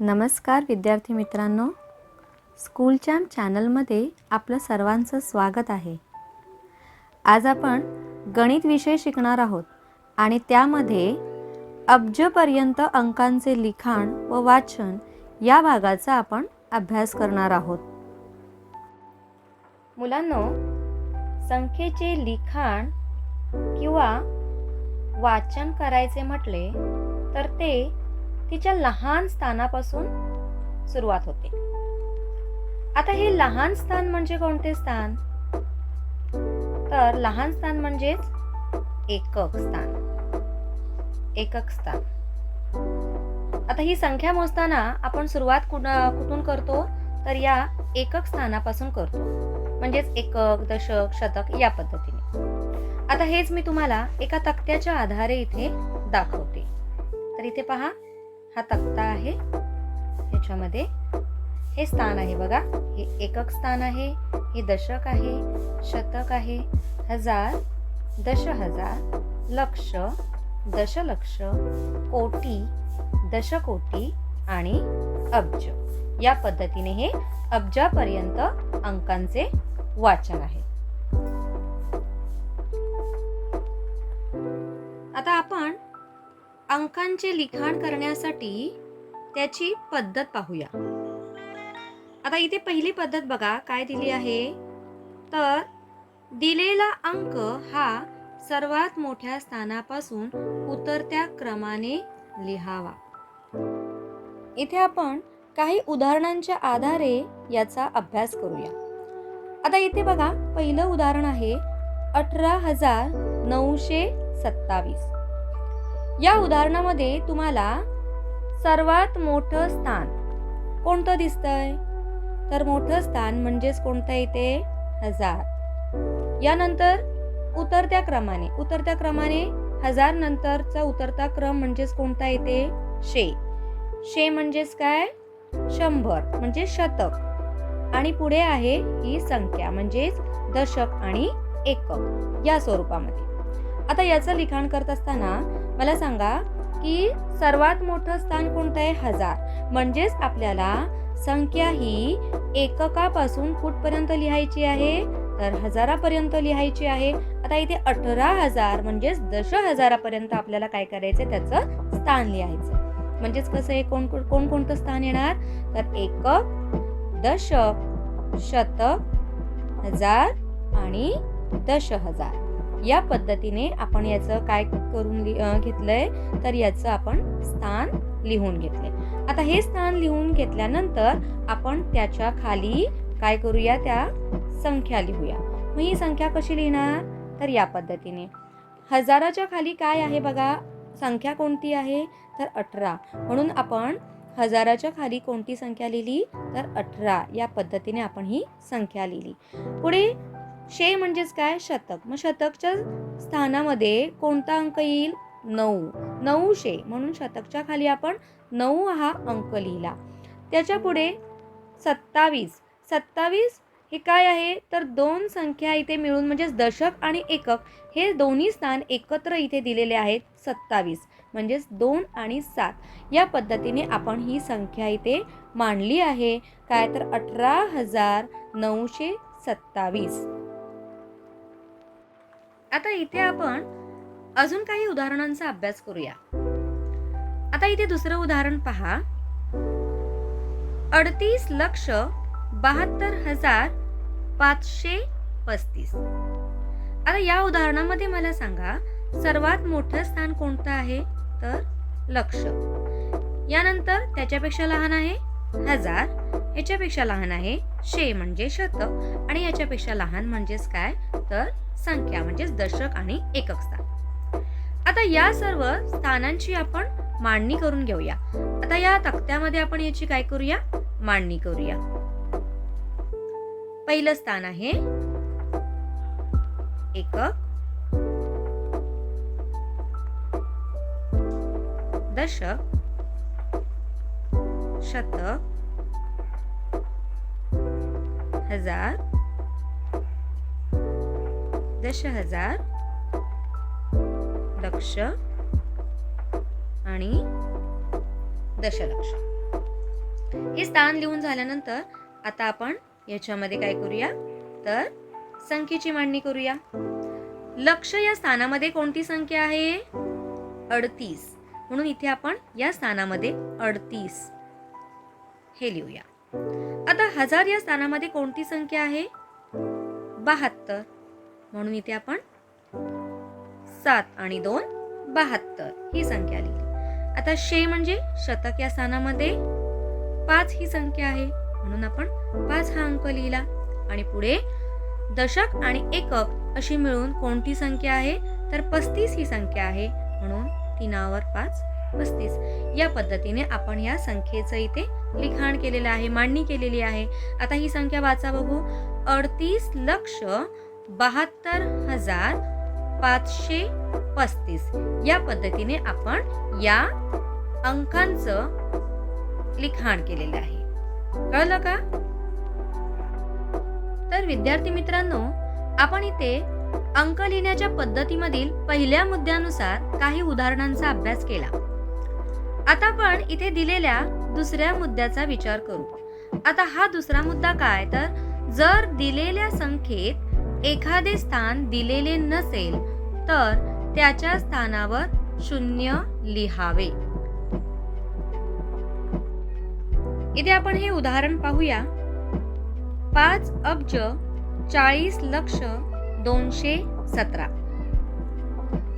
नमस्कार विद्यार्थी मित्रांनो, स्कूल चॅम्प चॅनलमध्ये आपलं सर्वांचं स्वागत आहे. आज आपण गणित विषय शिकणार आहोत आणि त्यामध्ये अब्जपर्यंत अंकांचे लिखाण व वाचन या भागाचा आपण अभ्यास करणार आहोत. मुलांनो, संख्येचे लिखाण किंवा वाचन करायचे म्हटले तर ते तिच्या लहान स्थानापासून सुरुवात होते. आता हे लहान स्थान म्हणजे कोणते स्थान? तर लहान स्थान म्हणजेच एकक स्थान. एकक स्थान. आता ही संख्या मोजताना आपण सुरुवात कुठून करतो? तर या एकक स्थानापासून करतो. म्हणजेच एकक, दशक, शतक या पद्धतीने. आता हेच मी तुम्हाला एका तक्त्याच्या आधारे इथे दाखवते. तर इथे पहा, हा तक्ता आहे. ह्याच्यामध्ये हे स्थान आहे बघा. हे एकक स्थान आहे, हे दशक आहे, शतक आहे, हजार, दशहजार, लक्ष, दशलक्ष, कोटी, दशकोटी आणि अब्ज. या पद्धतीने हे अब्जापर्यंत अंकांचे वाचन आहे. आता आपण अंकांचे लिखाण करण्यासाठी त्याची पद्धत पाहूया. आता इथे पहिली पद्धत बघा काय दिली आहे. तर दिलेला अंक हा सर्वात मोठ्या स्थानापासून उतरत्या क्रमाने लिहावा. इथे आपण काही उदाहरणांच्या आधारे याचा अभ्यास करूया. आता इथे बघा, पहिलं उदाहरण आहे 18,927. या उदाहरणामध्ये तुम्हाला सर्वात मोठं स्थान कोणतं दिसतंय? तर मोठं स्थान म्हणजेच कोणतं इथे? 1000. यानंतर उतरत्या क्रमाने 1000 नंतरचा उतरता क्रम म्हणजेच कोणता इथे? शे. शे म्हणजेच काय? 100 म्हणजे शतक. आणि पुढे आहे ही संख्या म्हणजेच दशक आणि एकक या स्वरूपामध्ये. आता याचं लिखाण करत असताना मला सांगा की सर्वात मोठं स्थान कोणतं आहे? 1000. म्हणजेच आपल्याला संख्या ही एककापासून कुठपर्यंत लिहायची आहे? तर 1000पर्यंत लिहायची आहे. आता इथे 18,000 म्हणजेच दशहजारापर्यंत आपल्याला काय करायचं? त्याचं स्थान लिहायचं. म्हणजेच कसं आहे? कोणतं स्थान येणार? तर एकक, दशक, शतक, हजार आणि दशहजार. या पद्धतीने आपण याचं काय करून घेतलंय? तर याचं आपण स्थान लिहून घेतले. आता हे स्थान लिहून घेतल्यानंतर आपण त्याच्या खाली काय करूया? त्या संख्या लिहूया. मग ही संख्या कशी लिहिणार? तर या पद्धतीने. हजाराच्या खाली काय आहे बघा? संख्या कोणती आहे? तर 18. म्हणून आपण हजाराच्या खाली कोणती संख्या लिहिली? तर 18. या पद्धतीने आपण ही संख्या लिहिली. पुढे शे म्हणजेच काय? शतक. मग शतकच्या स्थानामध्ये कोणता अंक येईल? 9. 900. म्हणून शतकच्या खाली आपण 9 हा अंक लिहिला. त्याच्या पुढे 27. 27 हे काय आहे? तर दोन संख्या इथे मिळून म्हणजेच दशक आणि एकक हे दोन्ही स्थान एकत्र इथे दिलेले आहेत. 27 म्हणजेच 2 आणि 7 या पद्धतीने आपण ही संख्या इथे मांडली आहे. काय? तर 18,927. आता इथे आपण अजून काही उदाहरणांचा अभ्यास करूया. आता इथे दुसरं उदाहरण पहा. 38,72,535. आता या उदाहरणामध्ये मला सांगा सर्वात मोठं स्थान कोणतं आहे? तर लक्ष. यानंतर त्याच्यापेक्षा लहान आहे 1000, याच्यापेक्षा लहान आहे शे म्हणजे शतक आणि याच्यापेक्षा लहान म्हणजेच काय? तर संख्या म्हणजेच दशक आणि एकक स्थान. आता या सर्व स्थानांची आपण मांडणी करून घेऊया. आता या तक्त्यामध्ये आपण याची काय करूया? मांडणी करूया. पहिलं स्थान आहे एकक, दशक, शतक, हजार, दशहजार, लक्ष आणि दशलक्ष. हे स्थान लिहून झाल्यानंतर आता आपण याच्यामध्ये काय करूया तर संख्येची मांडणी करूया. लक्ष या स्थानामध्ये कोणती संख्या आहे 38, म्हणून इथे आपण या स्थानामध्ये 38 हे लिहूया. आता 1000 या स्थानामध्ये कोणती संख्या आहे 72, म्हणून इथे आपण 7 आणि 2 72 ही संख्या लिहिली. आता 100 म्हणजे शतक या स्थानामध्ये 5 ही संख्या आहे, म्हणून आपण 5 हा अंक लिहिला. आणि पुढे दशक आणि एकक अशी मिळून कोणती संख्या आहे तर 35 ही संख्या आहे, म्हणून 3 वर 5 35. या पद्धतीने आपण या संख्येचं इथे लिखाण केलेलं आहे, मांडणी केलेली आहे. आता ही संख्या वाचा बघू. 38,72,535 या पद्धतीने आपण या अंकांचं लिखाण केलेलं आहे. कळलं का? तर विद्यार्थी मित्रांनो, आपण इथे अंक लिहिण्याच्या पद्धतीमधील पहिल्या मुद्द्यानुसार काही उदाहरणांचा अभ्यास केला. आता आपण इथे दिलेल्या दुसऱ्या मुद्द्याचा विचार करू. आता हा दुसरा मुद्दा काय तर जर दिलेल्या संख्येत एखादे स्थान दिलेले नसेल तर त्याच्या स्थानावर 0 लिहावे. इथे आपण हे उदाहरण पाहूया. 5,40,00,217.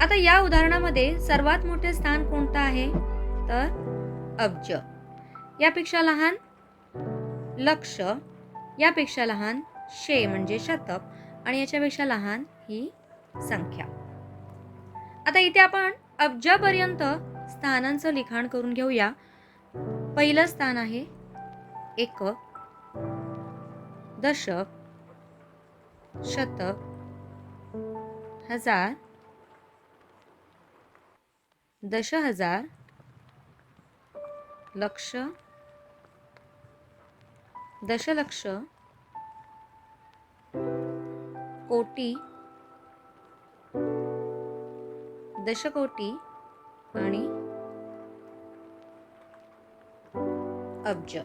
आता या उदाहरणामध्ये सर्वात मोठे स्थान कोणतं आहे तर अब्ज. यापेक्षा लहान लक्ष, यापेक्षा लहान 100 म्हणजे शतक, आणि याच्यापेक्षा लहान ही संख्या. आता इथे आपण अब्जापर्यंत स्थानांचं लिखाण करून घेऊया. पहिलं स्थान आहे एकक, दशक, शतक, हजार, दशहजार, लक्ष, दशलक्ष, कोटी, दशकोटी आणि अब्ज.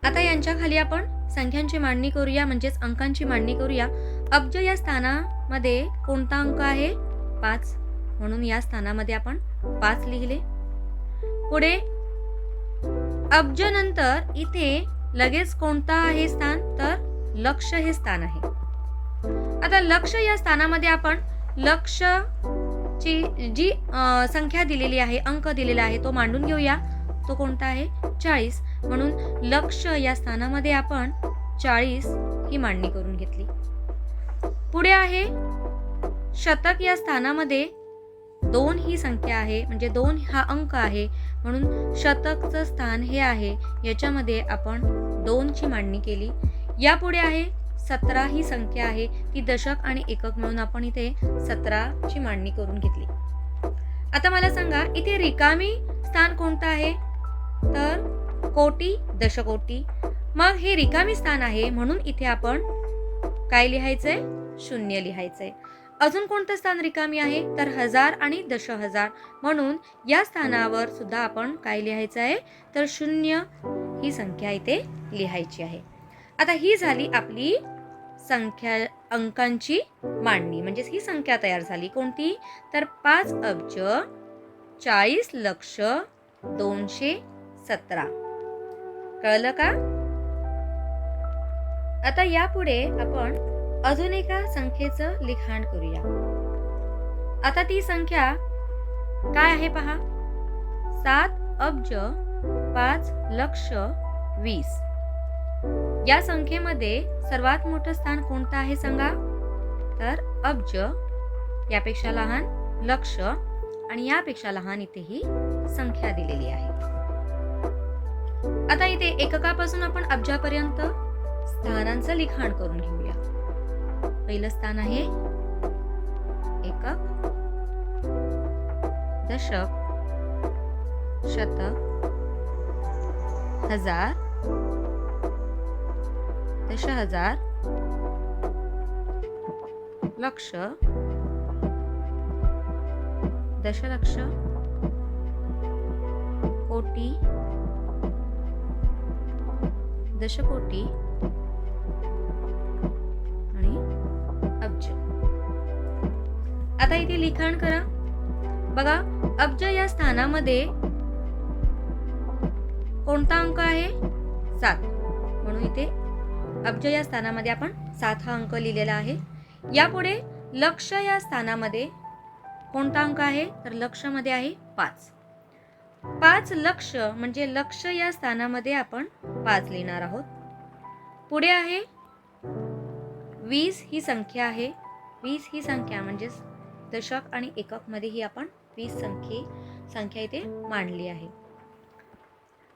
आता यांच्या खाली आपण संख्यांची मांडणी करूया, म्हणजेच अंकांची मांडणी करूया. अब्ज या स्थानामध्ये कोणता अंक आहे 5, म्हणून या स्थानामध्ये आपण 5 लिहिले. पुढे अब्ज नंतर इथे लगेच कोणता आहे स्थान तर लक्ष हे स्थान आहे. आता लक्ष या स्थानामध्ये आपण लक्षची जी संख्या दिलेली आहे, अंक दिलेला आहे तो मांडून घेऊया. तो कोणता आहे 40, म्हणून लक्ष या स्थानामध्ये आपण 40 ही मांडणी करून घेतली. पुढे आहे शतक या स्थानामध्ये 2 ही संख्या आहे, म्हणजे 2 हा अंक आहे, म्हणून शतकचं स्थान हे आहे, याच्यामध्ये आपण 2 ची मांडणी केली. यापुढे आहे 17 ही संख्या आहे, ती दशक आणि एकक मिळून आपण इथे 17 ची मांडणी करून घेतली. आता मला सांगा इथे रिकामी स्थान कोणतं आहे तर कोटी, दशकोटी. मग हे रिकामी स्थान आहे, म्हणून इथे आपण काय लिहायचंय 0 लिहायचंय. अजून कोणतं स्थान रिकामी आहे तर हजार आणि दशहजार, म्हणून या स्थानावर सुद्धा आपण काय लिहायचं आहे तर 0 ही संख्या इथे लिहायची आहे. आता ही झाली आपली संख्या अंकांची मांडणी, म्हणजेच ही संख्या तयार झाली. कोणती तर 5,40,00,217. कळलं का? आता यापुढे आपण अजून एका संख्येचं लिखाण करूया. आता ती संख्या काय आहे पहा. 7,05,20,000. या संख्येमध्ये सर्वात मोठं स्थान कोणतं आहे सांगा तर अब्ज, यापेक्षा लहान लक्ष आणि यापेक्षा लहान इथे ही संख्या दिलेली आहे. आता इथे एककापासून आपण अब्जापर्यंत स्थानांचं लिखाण करून घेऊया. पहिलं स्थान आहे एकक, दशक, शतक, हजार, दशहजार, लक्ष, दशलक्ष, कोटी, दशकोटी आणि अब्ज. आता इथे लिखाण करा. बघा, अब्ज या स्थानामध्ये कोणता अंक आहे? 7. म्हणून इथे अब्ज या स्थानामध्ये आपण 7 हा अंक लिहिलेला आहे. यापुढे लक्ष या स्थानामध्ये कोणता अंक आहे? तर लक्ष मध्ये आहे 5. 5 लक्ष म्हणजे लक्ष या स्थानामध्ये आपण 5 लिहिणार आहोत. पुढे आहे 20 ही संख्या आहे. 20 ही संख्या म्हणजे दशक आणि एकक मध्ये ही आपण 20 संख्या इथे मांडली आहे.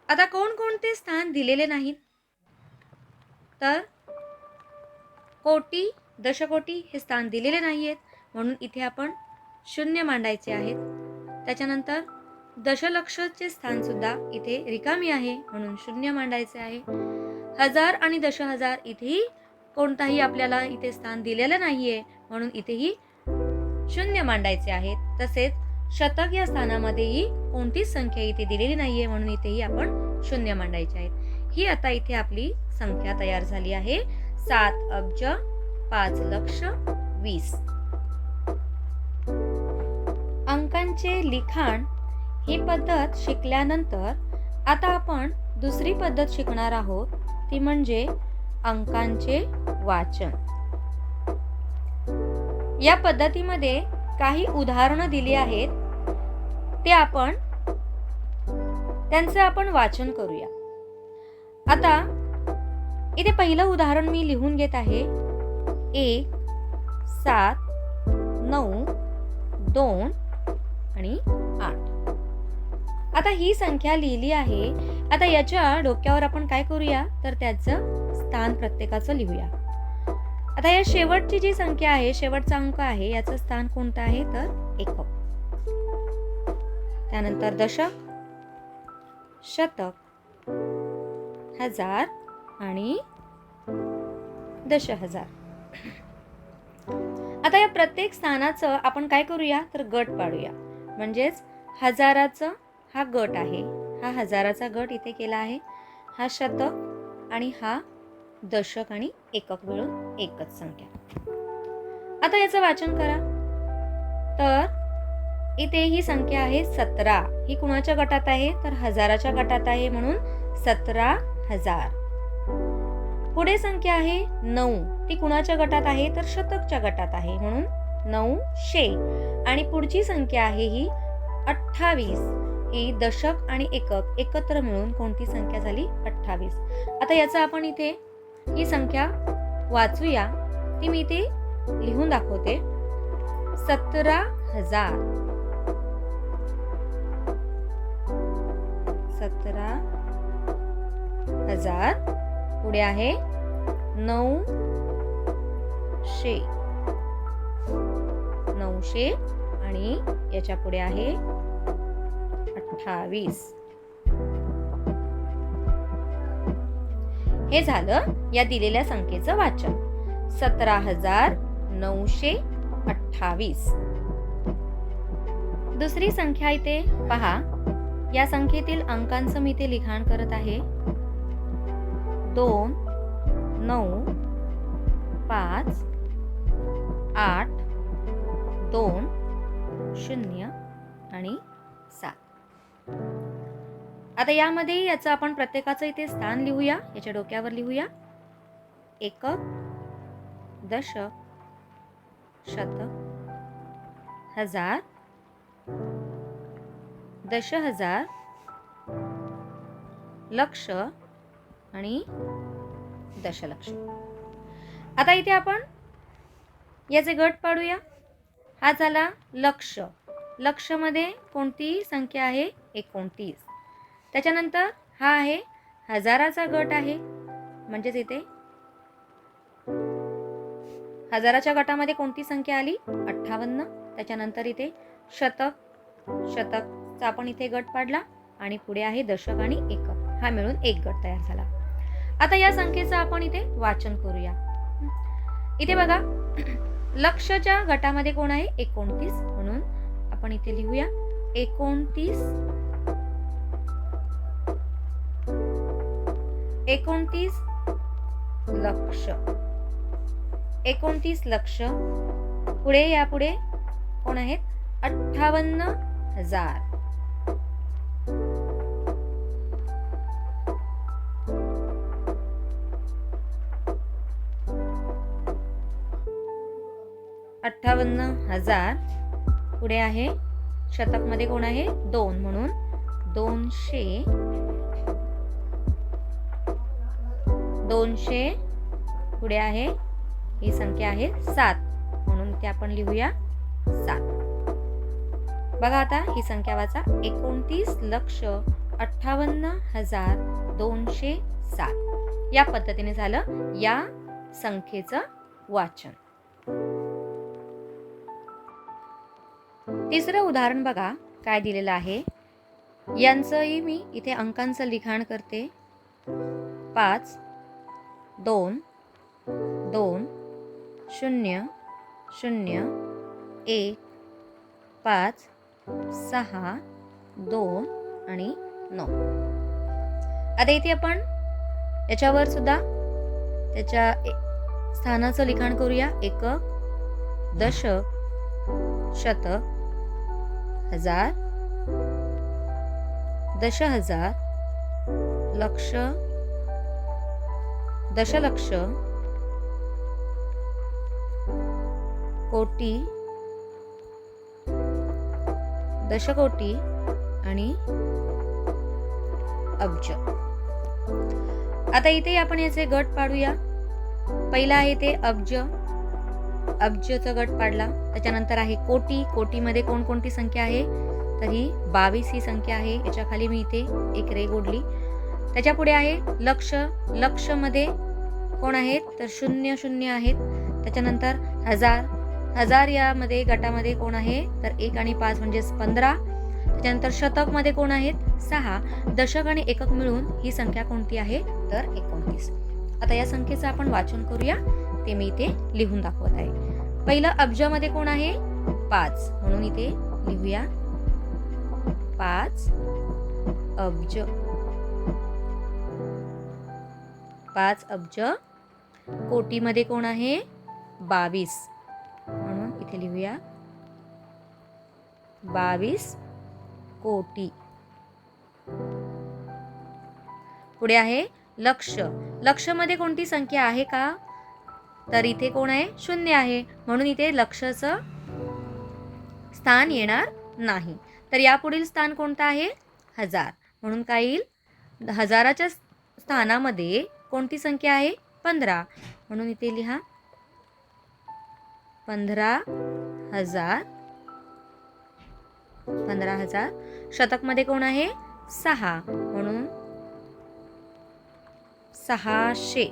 आता कोणकोणते स्थान दिलेले नाहीत? तर कोटी, दशकोटी हे स्थान दिलेले नाहीयेत, म्हणून इथे आपण 0 मांडायचे आहेत. त्याच्यानंतर दशलक्षचे स्थान सुद्धा इथे रिकामी आहे, म्हणून 0 मांडायचे आहे. हजार आणि 10,000 इथेही कोणताही आपल्याला इथे स्थान दिलेलं नाहीये, म्हणून इथेही 0 मांडायचे आहेत. तसेच शतक या स्थानामध्येही कोणतीच संख्या इथे दिलेली नाहीये, म्हणून इथेही आपण 0 मांडायचे आहेत. ही आता इथे आपली संख्या तयार झाली आहे. 7 अब्ज 5 लक्ष 20. अंकांचे लिखाण ही पद्धत शिकल्यानंतर आता आपण दुसरी पद्धत शिकणार आहोत, ती म्हणजे अंकांचे वाचन. या पद्धतीमध्ये काही उदाहरणं दिली आहेत, त्यांचं आपण वाचन करूया. आता इथे पहिलं उदाहरण मी लिहून घेत आहे. 1 7 9 2 आणि 8. आता ही संख्या लिहिली आहे. आता याच्या डोक्यावर आपण काय करूया, तर त्याचं स्थान प्रत्येकाचं लिहूया. आता या शेवटची जी संख्या आहे, शेवटचा अंक आहे, याचं स्थान कोणतं आहे, तर एकक. त्यानंतर दशक, शतक, हजार आणि 10,000. आता या प्रत्येक स्थानाचं आपण काय करूया, तर गट पाडूया. म्हणजेच हजाराचं हा गट आहे, हा हजाराचा गट इथे केला आहे. हा शतक आणि हा दशक आणि एकक मिळून एकच संख्या. आता याचं वाचन करा. तर इथे ही संख्या आहे 17. ही कुणाच्या गटात आहे, तर हजाराच्या गटात आहे, म्हणून 17,000. पुढे संख्या आहे 9. ती कुणाच्या गटात आहे, तर शतकच्या गटात आहे, म्हणून 900. आणि पुढची संख्या आहे ही 28. ही दशक आणि एकक एकत्र मिळून कोणती संख्या झाली, 28. आता याचा आपण इथे ही संख्या वाचूया. ती मी इथे लिहून दाखवते. 17,000. 17,000. पुढे आहे 900. 900 आणि याच्या पुढे आहे 28. हे झालं या दिलेल्या संख्येचं वाचन. 17,928. दुसरी संख्या इथे पहा. या संख्येतील अंकांचं मी इथे लिखाण करत आहे. 2 9 5 8 2 0 आणि 7. आता यामध्ये याचं आपण प्रत्येकाचं इथे स्थान लिहूया. याच्या डोक्यावर लिहूया. एकक, दशक, शतक, हजार, 10,000, लक्ष आणि दशलक्ष. आता इथे आपण याचे गट पाडूया. हा झाला लक्ष. लक्ष मध्ये कोणती संख्या आहे, 29. त्याच्यानंतर हा आहे हजाराचा गट आहे, म्हणजेच इथे हजाराच्या गटामध्ये कोणती संख्या आली, 58. त्याच्यानंतर इथे शतक, शतकचा आपण इथे गट पाडला आणि पुढे आहे दशक आणि एकक. हा मिळून एक गट तयार झाला. आता या संख्येचं आपण इथे वाचन करूया. इथे बघा, लक्षच्या गटामध्ये कोण आहे, 29. म्हणून आपण इथे लिहूया 29. 29 लक्ष. 29 लक्ष. पुढे यापुढे कोण आहेत? 58,000. 58,000. पुढे आहे शतक मध्ये कोण आहे? 2 म्हणून 200. 200. पुढे आहे ही संख्या आहे 7 म्हणून ते आपण लिहूया 7. बघा आता ही संख्या वाचा. 29,58,207. या पद्धतीने झालं या संख्येचं वाचन. तिसरं उदाहरण बघा काय दिलेलं आहे. यांचंही मी इथे अंकांचं लिखाण करते. 5 2 2 0 0 1 5 6 2 आणि 9. आता इथे आपण याच्यावर सुद्धा त्याच्या स्थानाचं लिखाण करूया. एकक, दशक, शतक, हजार, दशहजार, लक्ष, दशलक्ष, कोटी, दशकोटी आणि अब्ज. आता इथे आपण याचे गट पाडूया. पहिला आहे ते अब्ज. अब्जचा गट पाडला. त्याच्यानंतर आहे कोटी. कोटीमध्ये कोणकोणती संख्या आहे? तर ही 22 ही संख्या आहे. याच्या खाली मी इथे एक रेघ ओढली. त्याच्या पुढे आहे लक्ष. लक्ष मध्ये कोण आहेत? तर 0 0 आहेत. त्याच्यानंतर हजार. हजार यामध्ये गटामध्ये कोण आहे? तर 1 आणि 5 म्हणजे 15. त्याच्यानंतर शतक मध्ये कोण आहेत? 6. दशक आणि एकक मिळून ही संख्या कोणती आहे? तर 29. आता या संख्येचं आपण वाचन करूया. ते मी इथे लिहून दाखवत आहे. पहिलं अब्जामध्ये कोण आहे? 5 म्हणून इथे लिहूया 5 अब्ज. 5 अब्ज. कोटीमध्ये कोण आहे? 22 म्हणून इथे लिहूया 22 कोटी. पुढे आहे लक्ष. लक्ष मध्ये कोणती संख्या आहे का? तर इथे कोण आहे? 0 आहे म्हणून इथे लक्षाचं स्थान येणार नाही. तर यापुढील स्थान कोणतं आहे? हजार म्हणून काय येईल? हजाराच्या स्थानामध्ये कोणती संख्या आहे? 15 म्हणून इथे लिहा 15,000. 15,000. शतक मध्ये कोण आहे? 6 म्हणून 600.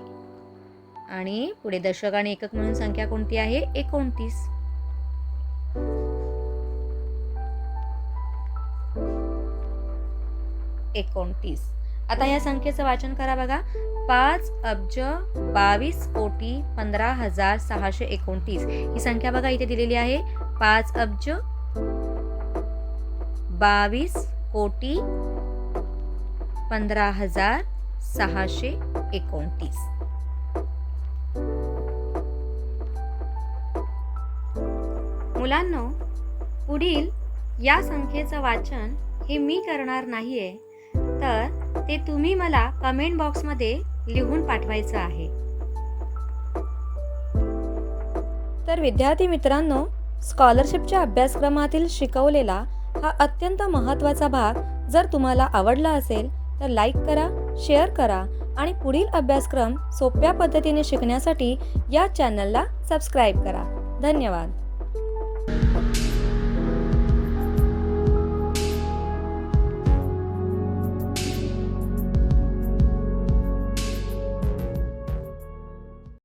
आणि पुढे दशक आणि एकक म्हणून संख्या कोणती आहे? 29. आता या संख्येचं वाचन करा बघा. 5 अब्ज 22 कोटी 15,629. ही संख्या बघा इथे दिलेली आहे. 5 अब्ज 22 कोटी 15,629. मुलांनो, पुढील या संख्येचं वाचन हे मी करणार नाहीये, तर ते तुम्ही मला कमेंट बॉक्समध्ये लिहून पाठवायचं आहे. तर विद्यार्थी मित्रांनो, स्कॉलरशिपच्या अभ्यासक्रमातील शिकवलेला हा अत्यंत महत्त्वाचा भाग जर तुम्हाला आवडला असेल तर लाईक करा, शेअर करा आणि पुढील अभ्यासक्रम सोप्या पद्धतीने शिकण्यासाठी या चॅनलला सबस्क्राईब करा. धन्यवाद.